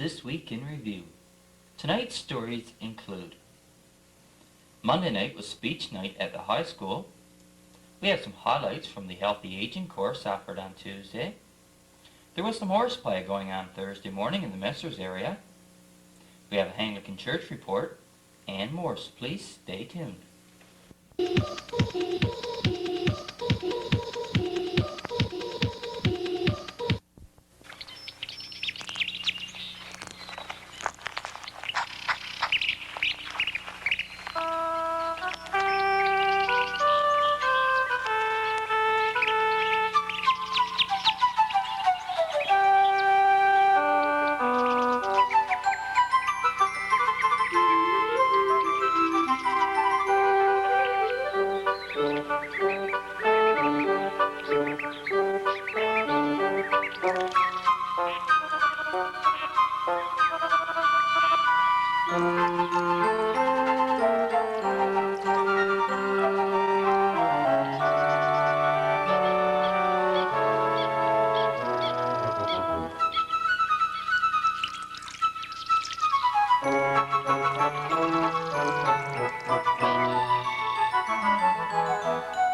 This Week in Review. Tonight's stories include Monday night was speech night at the high school. We have some highlights from the Healthy Aging course offered on Tuesday. There was some horseplay going on Thursday morning in the Messers area. We have a Anglican church report and more, so please stay tuned.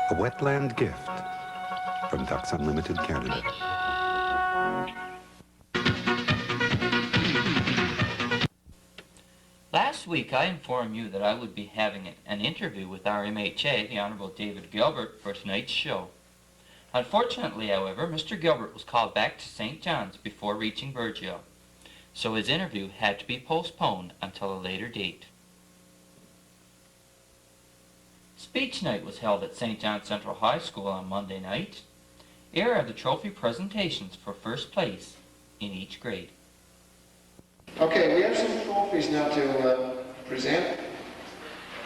A wetland gift from Ducks Unlimited Canada. Last week I informed you that I would be having an interview with our MHA, the Honourable David Gilbert, for tonight's show. Unfortunately, however, Mr. Gilbert was called back to St. John's before reaching Burgeo, so his interview had to be postponed until a later date. Speech night was held at St. John Central High School on Monday night. Here are the trophy presentations for first place in each grade. Okay, we have some trophies now to present,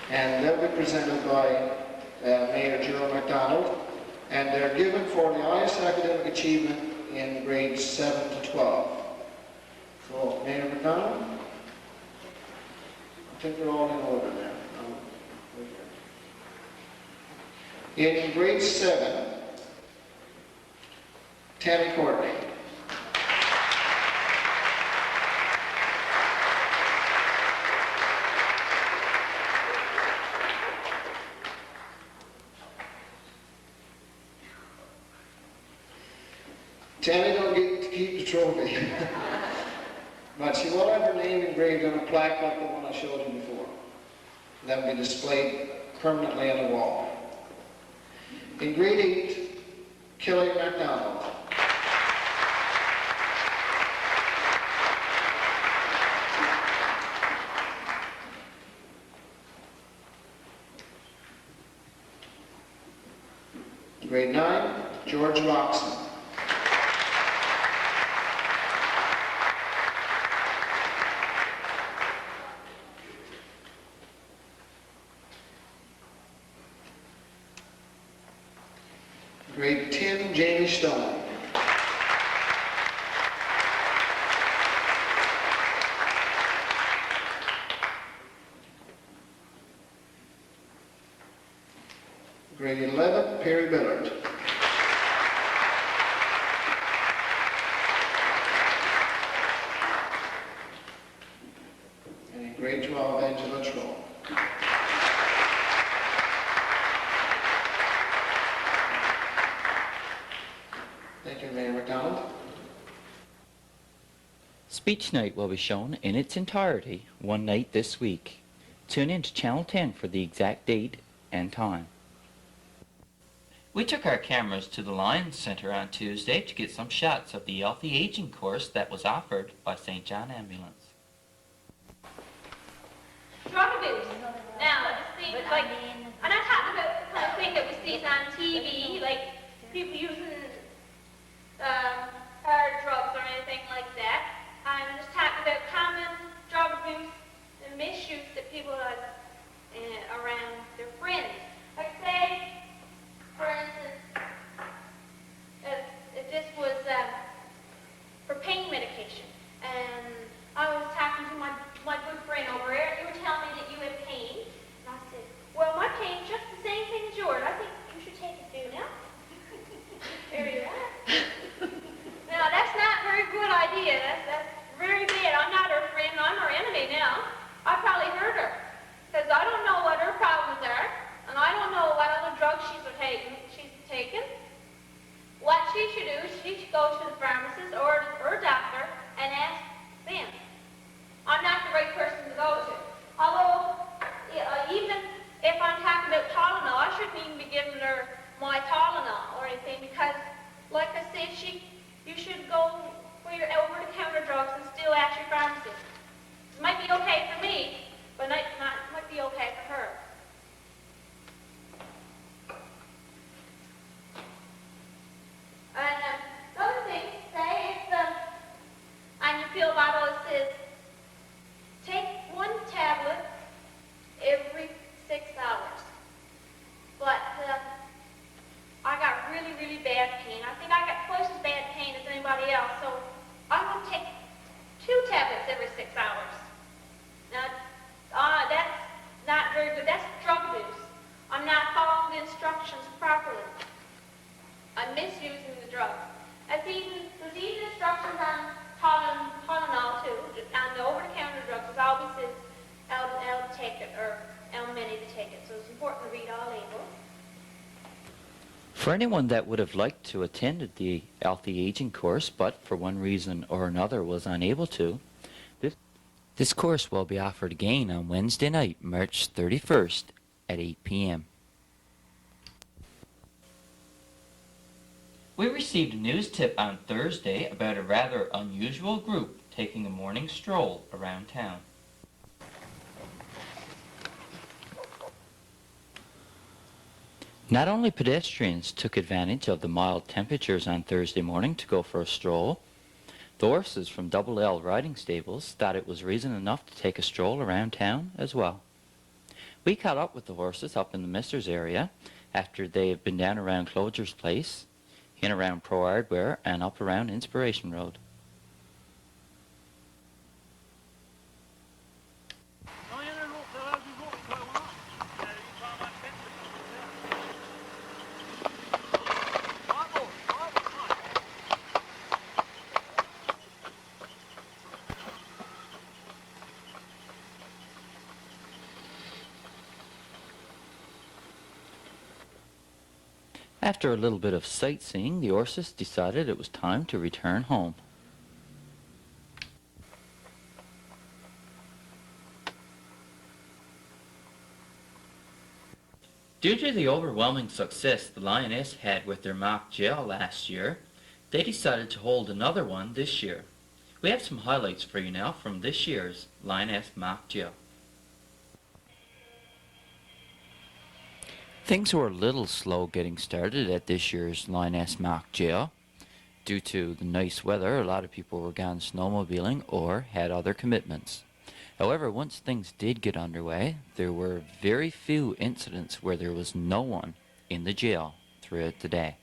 and they'll be presented by Mayor Gerald MacDonald, and they're given for the highest academic achievement in grades 7 to 12. So, Mayor MacDonald, I think they're all in order there. In grade 7, Tammy Courtney. Tammy don't get to keep the trophy, but she will have her name engraved on a plaque like the one I showed you before. That will be displayed permanently on the wall. In grade 8, Kelly MacDonald. Grade 9, George Roxon. Grade 10, Jamie Stone. Grade 11, Perry Billard. And in grade 12, Angela Troll. Thank you, Mayor MacDonald. Speech night will be shown in its entirety one night this week. Tune in to Channel 10 for the exact date and time. We took our cameras to the Lioness Center on Tuesday to get some shots of the Healthy Aging course that was offered by St. John Ambulance. Rockaboos. Now, see, like, I'm not talking about the kind of thing that we see on TV, like people using hard drugs or anything like that. I'm just talking about common drug abuse and misuse that people have around their friends. Like, say, for instance, if this was for pain medication, and I was talking to my good friend over there, and you were telling me that you had pain, and I said, well, my pain's just the same thing as yours. I think you should take it too now. There you are. Now, that's not a very good idea. That's very bad. I'm not For anyone that would have liked to attend the Healthy Aging course, but for one reason or another was unable to, this course will be offered again on Wednesday night, March 31st at 8 p.m. We received a news tip on Thursday about a rather unusual group taking a morning stroll around town. Not only pedestrians took advantage of the mild temperatures on Thursday morning to go for a stroll, the horses from Double L riding stables thought it was reason enough to take a stroll around town as well. We caught up with the horses up in the Misters area after they had been down around Cloger's Place, in around Pro Hardware, and up around Inspiration Road. After a little bit of sightseeing, the horses decided it was time to return home. Due to the overwhelming success the Lioness had with their mock jail last year, they decided to hold another one this year. We have some highlights for you now from this year's Lioness mock jail. Things were a little slow getting started at this year's Lioness mock jail. Due to the nice weather, a lot of people were gone snowmobiling or had other commitments. However, once things did get underway, there were very few incidents where there was no one in the jail throughout the day.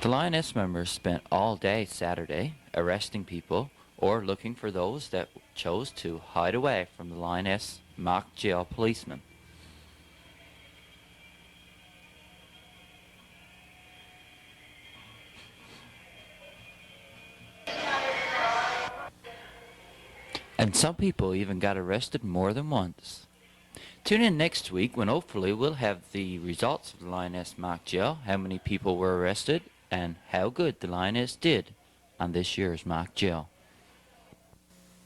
The Lioness members spent all day Saturday arresting people or looking for those that chose to hide away from the Lioness mock jail policemen. And some people even got arrested more than once. Tune in next week when hopefully we'll have the results of the Lioness mock jail, how many people were arrested, and how good the Lioness did on this year's mock jail.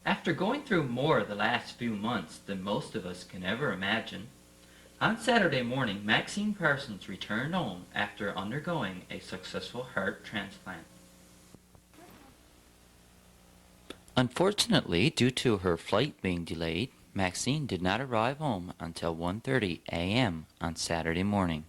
After going through more the last few months than most of us can ever imagine, on Saturday morning Maxine Parsons returned home after undergoing a successful heart transplant. Unfortunately, due to her flight being delayed, Maxine did not arrive home until 1:30 a.m. on Saturday morning.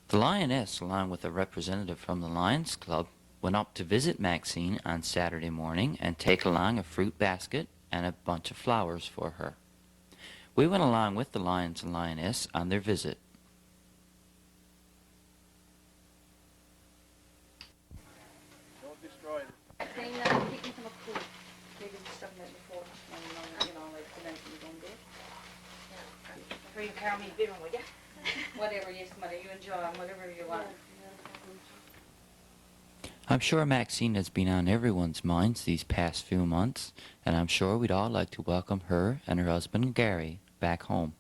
The Lioness, along with a representative from the Lions Club, went up to visit Maxine on Saturday morning and take along a fruit basket and a bunch of flowers for her. We went along with the Lions and Lioness on their visit. Don't destroy it. Saying picking some of the food. Maybe stuff in it before, and, you know, like the mention you don't do. Yeah. Before you carry me bitter, would ya? Whatever, yes, mother, you enjoy whatever you want. I'm sure Maxine has been on everyone's minds these past few months, and I'm sure we'd all like to welcome her and her husband Gary back home.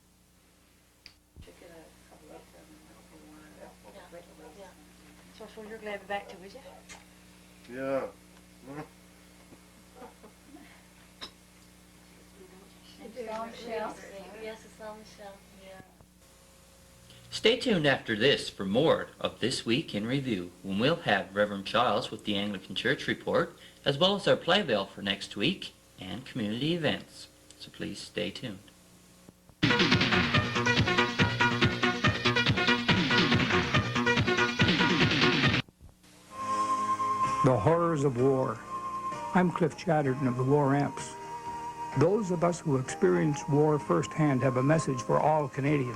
So I suppose you're glad to be back too, is you? Yeah. It's on the shelf. Yes, it's on the shelf. Yeah. Stay tuned after this for more of This Week in Review, when we'll have Reverend Giles with the Anglican Church Report, as well as our playbill for next week and community events. So please stay tuned. The horrors of war. I'm Cliff Chatterton of the War Amps. Those of us who experience war firsthand have a message for all Canadians.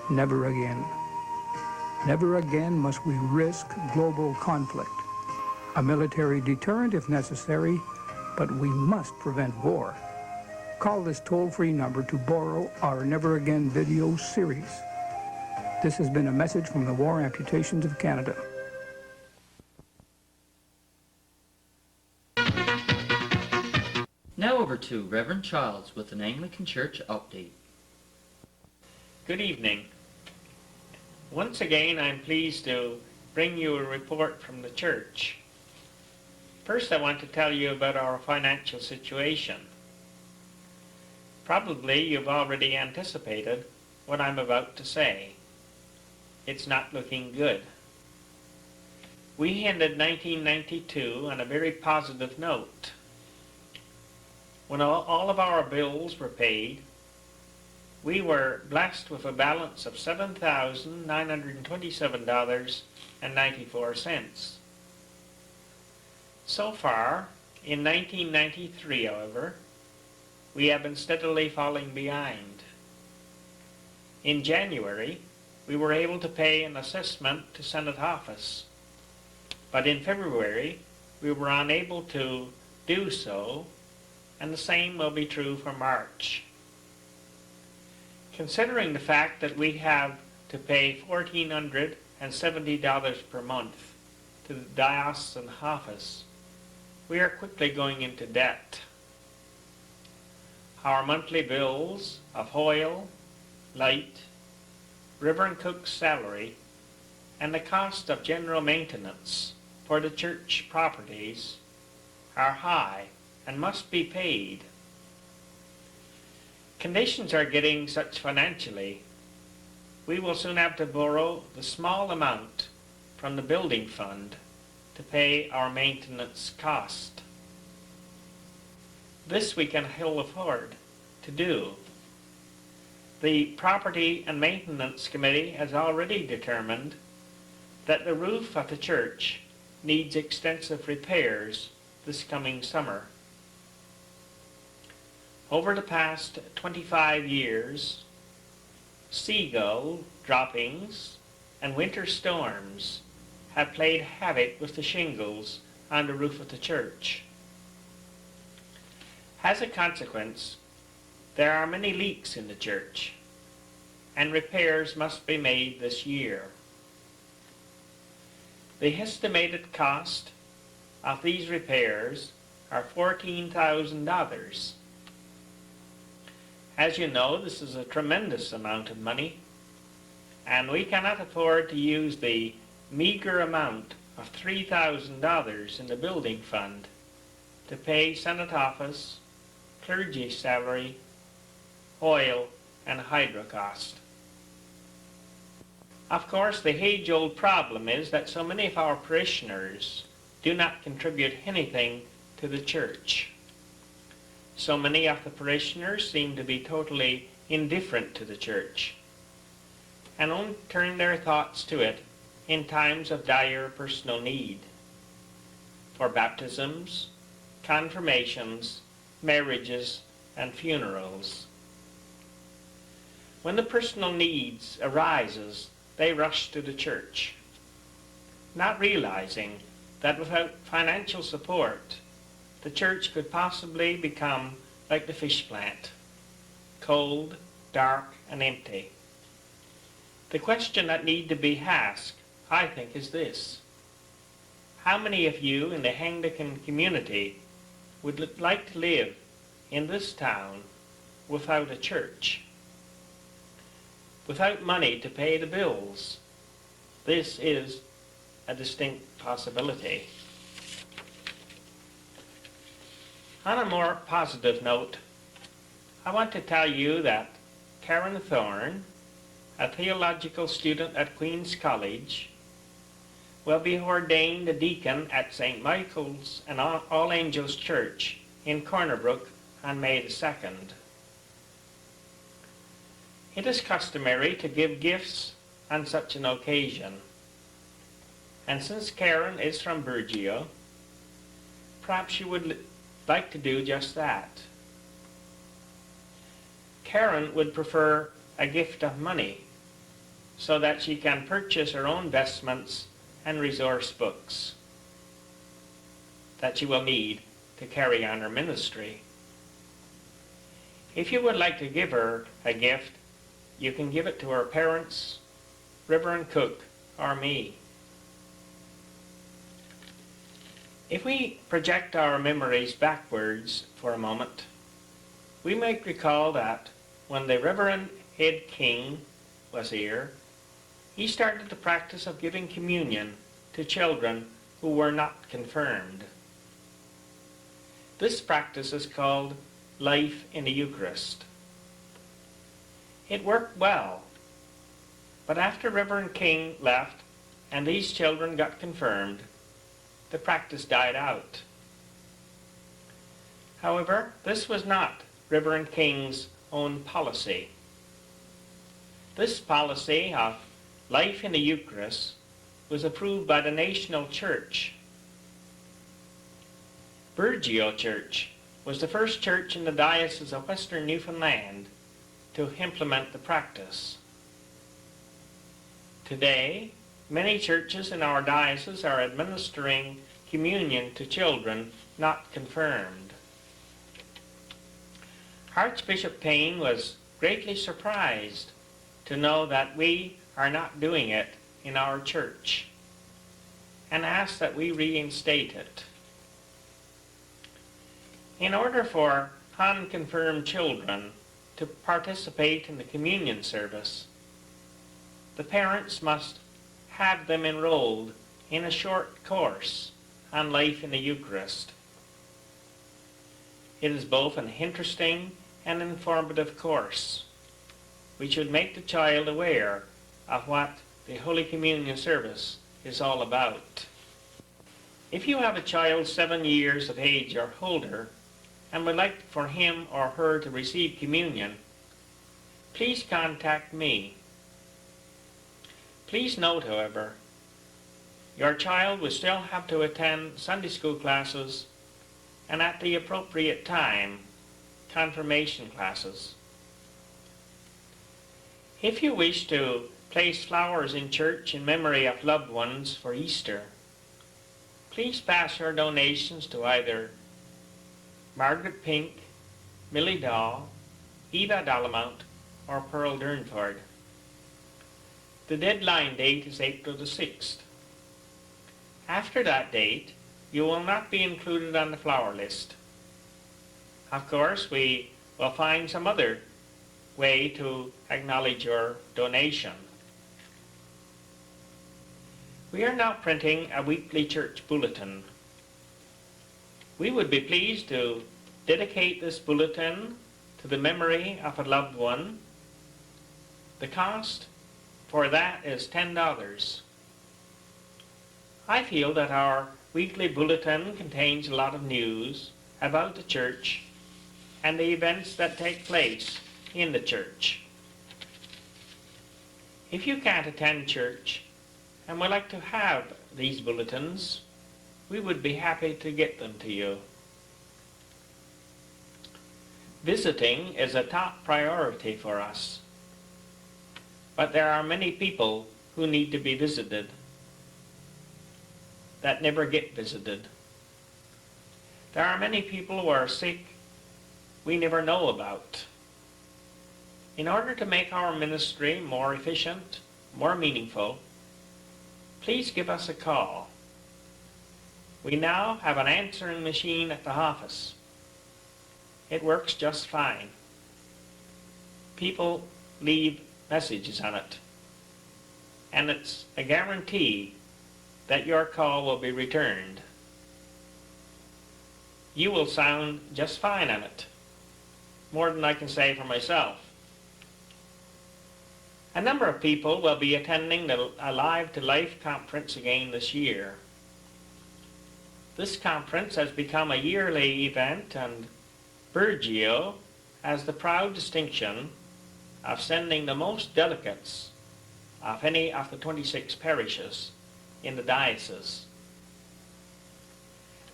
Never again. Never again must we risk global conflict. A military deterrent if necessary, but we must prevent war. Call this toll-free number to borrow our Never Again video series. This has been a message from the War Amputations of Canada. to Reverend Childs with an Anglican Church update. Good evening. Once again, I'm pleased to bring you a report from the church. First, I want to tell you about our financial situation. Probably you've already anticipated what I'm about to say. It's not looking good. We ended 1992 on a very positive note. When all of our bills were paid, we were blessed with a balance of $7,927.94. So far, in 1993, however, we have been steadily falling behind. In January, we were able to pay an assessment to Senate office, but in February, we were unable to do so, and the same will be true for March. Considering the fact that we have to pay $1,470 per month to the diocesan office, we are quickly going into debt. Our monthly bills of oil, light, Reverend Cook's salary, and the cost of general maintenance for the church properties are high and must be paid. Conditions are getting such financially, we will soon have to borrow the small amount from the building fund to pay our maintenance cost. This we can ill afford to do. The Property and Maintenance Committee has already determined that the roof of the church needs extensive repairs this coming summer. Over the past 25 years, seagull droppings and winter storms have played havoc with the shingles on the roof of the church. As a consequence, there are many leaks in the church, and repairs must be made this year. The estimated cost of these repairs are $14,000. As you know, this is a tremendous amount of money, and we cannot afford to use the meager amount of $3,000 in the building fund to pay Senate office, clergy salary, oil, and hydro cost. Of course, the age-old problem is that so many of our parishioners do not contribute anything to the church. So many of the parishioners seem to be totally indifferent to the church and only turn their thoughts to it in times of dire personal need, for baptisms, confirmations, marriages, and funerals. When the personal needs arises, they rush to the church, not realizing that without financial support, the church could possibly become like the fish plant, cold, dark, and empty. The question that need to be asked, I think, is this: how many of you in the Anglican community would like to live in this town without a church, without money to pay the bills? This is a distinct possibility. On a more positive note, I want to tell you that Karen Thorne, a theological student at Queen's College, will be ordained a deacon at St. Michael's and All Angels Church in Cornerbrook on May the 2nd. It is customary to give gifts on such an occasion, and since Karen is from Burgeo, perhaps you would like to do just that. Karen would prefer a gift of money so that she can purchase her own vestments and resource books that she will need to carry on her ministry. If you would like to give her a gift, you can give it to her parents, Reverend Cook, or me. If we project our memories backwards for a moment, we might recall that when the Reverend Head King was here, he started the practice of giving communion to children who were not confirmed. This practice is called life in the Eucharist. It worked well, but after Reverend King left and these children got confirmed, the practice died out. However, this was not Reverend King's own policy. This policy of life in the Eucharist was approved by the National Church. Burgeo Church was the first church in the Diocese of Western Newfoundland to implement the practice. Today, many churches in our diocese are administering communion to children not confirmed. Archbishop Payne was greatly surprised to know that we are not doing it in our church and asked that we reinstate it. In order for unconfirmed children to participate in the communion service, the parents must have them enrolled in a short course on life in the Eucharist. It is both an interesting and informative course, which would make the child aware of what the Holy Communion service is all about. If you have a child 7 years of age or older and would like for him or her to receive communion, please contact me. Please note, however, your child will still have to attend Sunday school classes and at the appropriate time, confirmation classes. If you wish to place flowers in church in memory of loved ones for Easter, please pass your donations to either Margaret Pink, Millie Daw, Eva Dallamount, or Pearl Durnford. The deadline date is April the 6th. After that date, you will not be included on the flower list. Of course, we will find some other way to acknowledge your donation. We are now printing a weekly church bulletin. We would be pleased to dedicate this bulletin to the memory of a loved one. The cost for that is $10. I feel that our weekly bulletin contains a lot of news about the church and the events that take place in the church. If you can't attend church and would like to have these bulletins, we would be happy to get them to you. Visiting is a top priority for us, but there are many people who need to be visited that never get visited. There are many people who are sick we never know about. In order to make our ministry more efficient, more meaningful, please give us a call. We now have an answering machine at the office. It works just fine. People leave messages on it, and it's a guarantee that your call will be returned. You will sound just fine on it, more than I can say for myself. A number of people will be attending the Alive to Life conference again this year. This conference has become a yearly event, and Burgeo has the proud distinction of sending the most delegates of any of the 26 parishes in the diocese.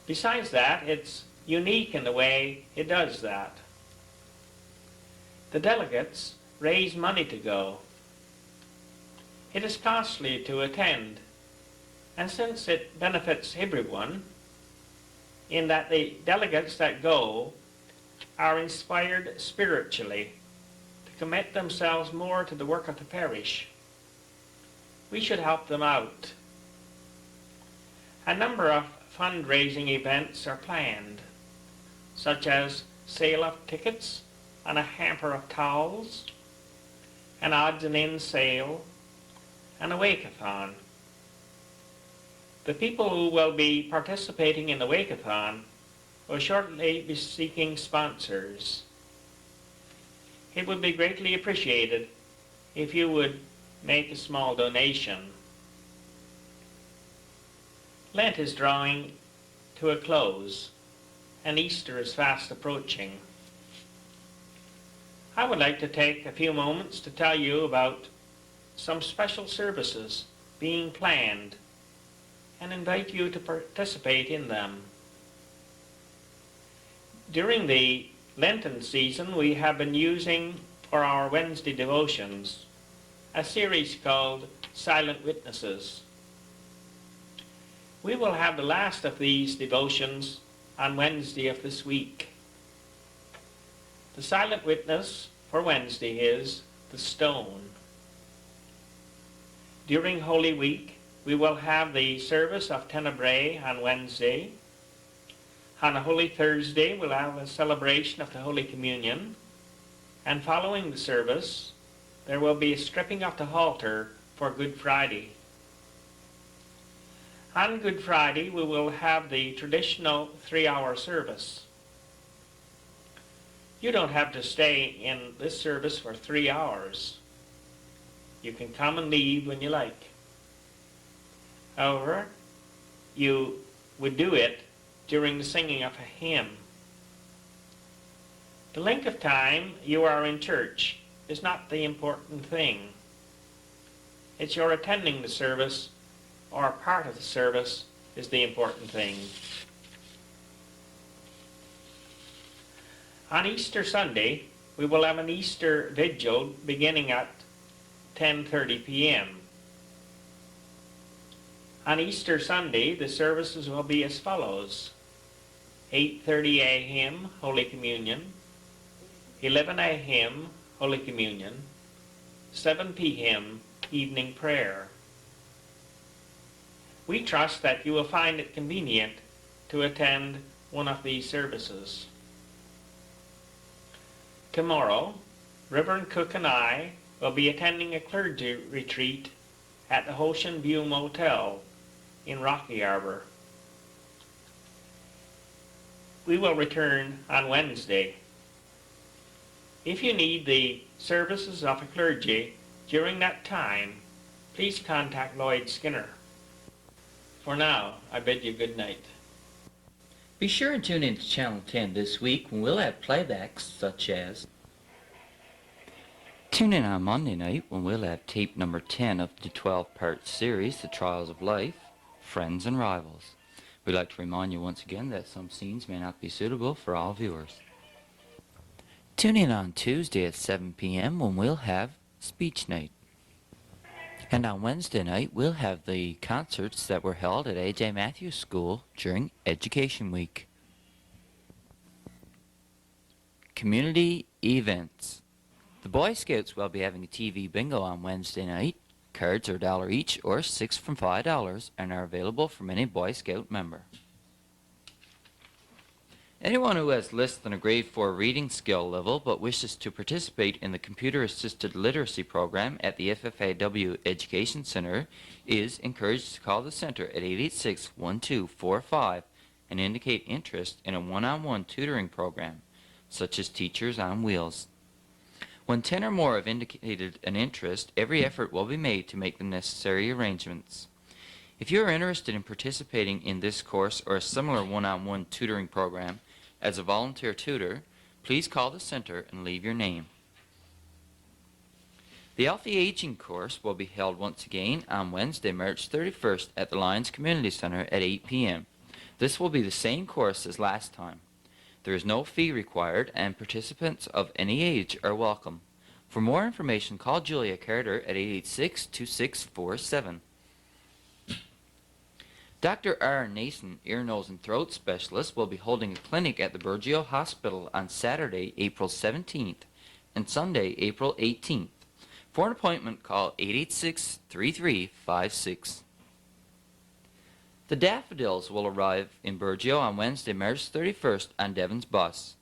Besides that, it's unique in the way it does that. The delegates raise money to go. It is costly to attend, and since it benefits everyone, in that the delegates that go are inspired spiritually to commit themselves more to the work of the parish, we should help them out. A number of fundraising events are planned, such as sale of tickets on a hamper of towels, an odds and ends sale, and a wake-a-thon. The people who will be participating in the wake-a-thon will shortly be seeking sponsors. It would be greatly appreciated if you would make a small donation. Lent is drawing to a close, and Easter is fast approaching. I would like to take a few moments to tell you about some special services being planned and invite you to participate in them. During the Lenten season, we have been using for our Wednesday devotions a series called Silent Witnesses. We will have the last of these devotions on Wednesday of this week. The silent witness for Wednesday is the stone. During Holy Week, we will have the service of Tenebrae on Wednesday. On a Holy Thursday, we'll have a celebration of the Holy Communion. And following the service, there will be a stripping of the altar for Good Friday. On Good Friday, we will have the traditional 3-hour service. You don't have to stay in this service for 3 hours. You can come and leave when you like. However, you would do it during the singing of a hymn. The length of time you are in church is not the important thing. It's your attending the service or part of the service is the important thing. On Easter Sunday, we will have an Easter Vigil beginning at 10:30 p.m. On Easter Sunday, the services will be as follows: 8:30 a.m. Holy Communion, 11 a.m. Holy Communion, 7 p.m. Evening Prayer. We trust that you will find it convenient to attend one of these services. Tomorrow, Reverend Cook and I will be attending a clergy retreat at the Ocean View Motel in Rocky Arbor. We will return on Wednesday. If you need the services of a clergy during that time, please contact Lloyd Skinner. For now, I bid you good night. Be sure and tune in to Channel 10 this week when we'll have playbacks such as... Tune in on Monday night when we'll have tape number 10 of the 12-part series, The Trials of Life, Friends and Rivals. We'd like to remind you once again that some scenes may not be suitable for all viewers. Tune in on Tuesday at 7 p.m. when we'll have Speech Night. And on Wednesday night, we'll have the concerts that were held at A.J. Matthews School during Education Week. Community events. The Boy Scouts will be having a TV bingo on Wednesday night. Cards are $1 each or 6 from $5 and are available from any Boy Scout member. Anyone who has less than a grade 4 reading skill level but wishes to participate in the computer-assisted literacy program at the FFAW Education Center is encouraged to call the center at 886-1245 and indicate interest in a one-on-one tutoring program, such as Teachers on Wheels. When 10 or more have indicated an interest, every effort will be made to make the necessary arrangements. If you are interested in participating in this course or a similar one-on-one tutoring program as a volunteer tutor, please call the center and leave your name. The Healthy Aging course will be held once again on Wednesday, March 31st at the Lions Community Center at 8 p.m. This will be the same course as last time. There is no fee required and participants of any age are welcome. For more information, call Julia Carter at 886-2647. Dr. R. Nason, ear, nose, and throat specialist, will be holding a clinic at the Burgeo Hospital on Saturday, April 17th and Sunday, April 18th. For an appointment, call 886-3356. The Daffodils will arrive in Burgeo on Wednesday, March 31st on Devon's bus.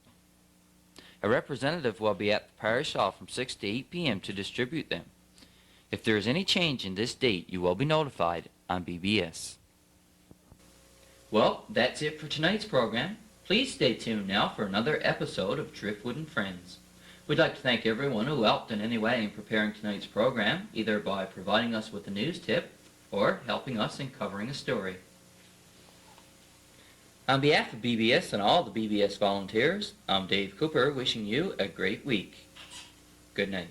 A representative will be at the parish hall from 6 to 8 p.m. to distribute them. If there is any change in this date, you will be notified on BBS. Well, that's it for tonight's program. Please stay tuned now for another episode of Driftwood and Friends. We'd like to thank everyone who helped in any way in preparing tonight's program, either by providing us with a news tip or helping us in covering a story. On behalf of BBS and all the BBS volunteers, I'm Dave Cooper wishing you a great week. Good night.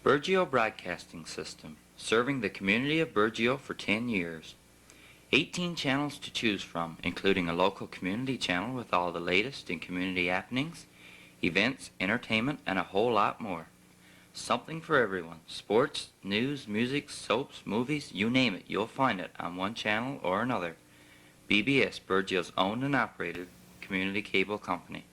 Burgeo Broadcasting System, serving the community of Burgeo for 10 years. 18 channels to choose from, including a local community channel with all the latest in community happenings, events, entertainment, and a whole lot more. Something for everyone. Sports, news, music, soaps, movies, you name it, you'll find it on one channel or another. BBS, Burgeo's owned and operated community cable company.